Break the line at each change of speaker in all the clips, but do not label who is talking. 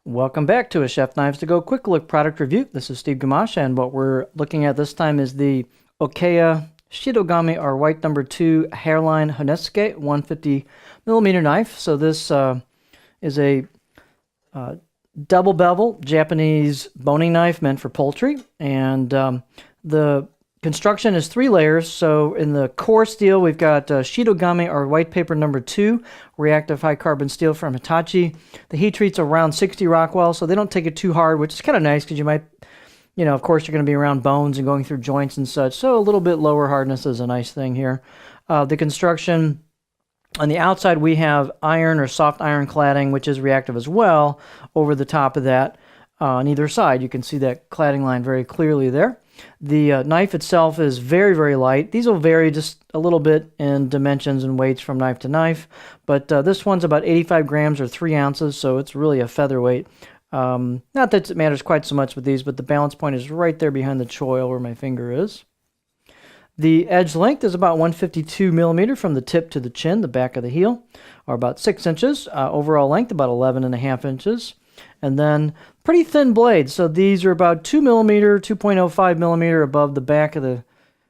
Welcome back to a Chef Knives to Go quick look product review. This is Steve Gamache, and what we're looking at this time is the Okeya Shirogami or White number 2 Hairline Honesuki 150 millimeter knife. So this is a double bevel Japanese boning knife meant for poultry, and the construction is 3 layers. So in the core steel, we've got Shirogami or white paper number 2, reactive high carbon steel from Hitachi. The heat treat's around 60 Rockwell, so they don't take it too hard, which is kind of nice because you might, of course you're going to be around bones and going through joints and such. So a little bit lower hardness is a nice thing here. The construction on the outside, we have iron or soft iron cladding, which is reactive as well over the top of that. On either side, you can see that cladding line very clearly there. The knife itself is very, very light. These will vary just a little bit in dimensions and weights from knife to knife, but this one's about 85 grams or 3 ounces, so it's really a featherweight. Not that it matters quite so much with these, but the balance point is right there behind the choil where my finger is. The edge length is about 152 millimeter from the tip to the chin, the back of the heel, or about 6 inches. Overall length, about 11.5 inches. And then pretty thin blades. So these are about 2 millimeter, 2.05 millimeter above the back of the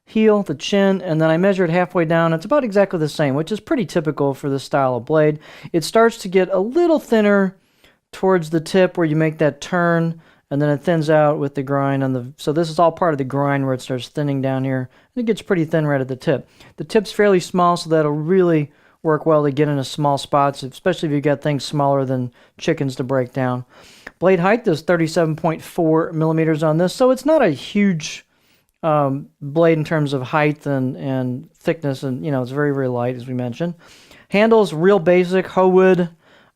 heel, the chin, and then I measured halfway down. It's about exactly the same, which is pretty typical for this style of blade. It starts to get a little thinner towards the tip where you make that turn, and then it thins out with the grind on the, so this is all part of the grind where it starts thinning down here, and it gets pretty thin right at the tip. The tip's fairly small, so that'll really work well to get into small spots, especially if you've got things smaller than chickens to break down. Blade height is 37.4 millimeters on this, so it's not a huge blade in terms of height and thickness, and it's very, very light, as we mentioned. Handles, real basic, hoe wood,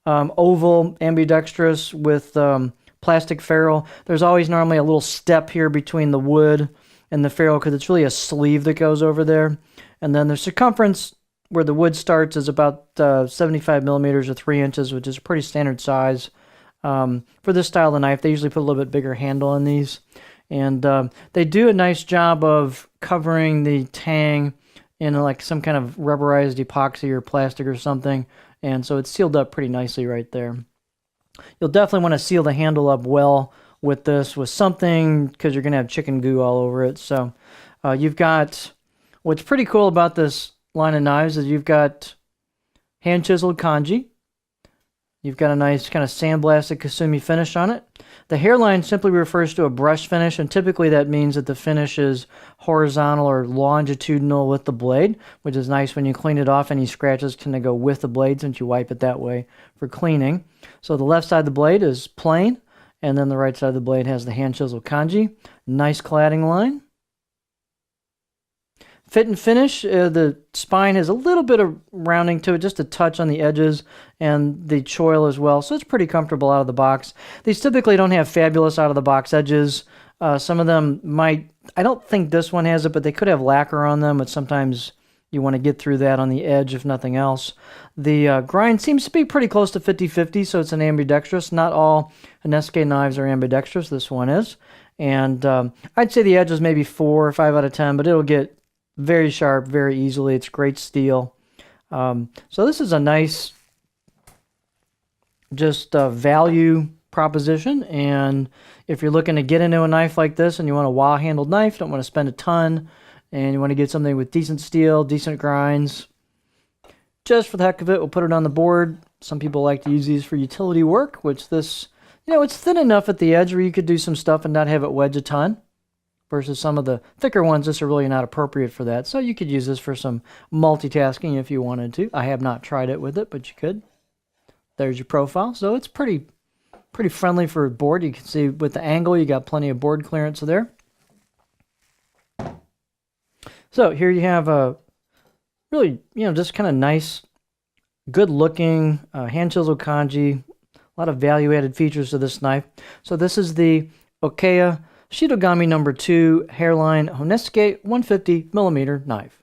oval, ambidextrous with plastic ferrule. There's always normally a little step here between the wood and the ferrule because it's really a sleeve that goes over there. And then the circumference where the wood starts is about 75 millimeters or 3 inches, which is a pretty standard size for this style of knife. They usually put a little bit bigger handle in these. And they do a nice job of covering the tang in like some kind of rubberized epoxy or plastic or something. And so it's sealed up pretty nicely right there. You'll definitely want to seal the handle up well with this, with something, because you're going to have chicken goo all over it. So you've got, what's pretty cool about this line of knives is you've got hand chiseled kanji. You've got a nice kind of sandblasted kasumi finish on it. The hairline simply refers to a brush finish, and typically that means that the finish is horizontal or longitudinal with the blade, which is nice when you clean it off. Any scratches tend to go with the blade since you wipe it that way for cleaning. So the left side of the blade is plain, and then the right side of the blade has the hand chiseled kanji. Nice cladding line. Fit and finish, the spine has a little bit of rounding to it, just a touch on the edges, and the choil as well, so it's pretty comfortable out of the box. These typically don't have fabulous out-of-the-box edges. Some of them might, I don't think this one has it, but they could have lacquer on them, but sometimes you want to get through that on the edge, if nothing else. The grind seems to be pretty close to 50-50, so it's an ambidextrous. Not all Honesuki knives are ambidextrous. This one is. And I'd say the edge is maybe 4 or 5 out of 10, but it'll get very sharp, very easily. It's great steel. So this is a nice, just value proposition. And if you're looking to get into a knife like this and you want a wall-handled knife, don't want to spend a ton, and you want to get something with decent steel, decent grinds, just for the heck of it, we'll put it on the board. Some people like to use these for utility work, which this, it's thin enough at the edge where you could do some stuff and not have it wedge a ton. Versus some of the thicker ones, this are really not appropriate for that. So you could use this for some multitasking if you wanted to. I have not tried it with it, but you could. There's your profile. So it's pretty friendly for a board. You can see with the angle, you got plenty of board clearance there. So here you have a really, just kind of nice, good looking hand chiseled kanji. A lot of value added features to this knife. So this is the Okeya Shirogami number 2 Hairline Honesuki 150 millimeter knife.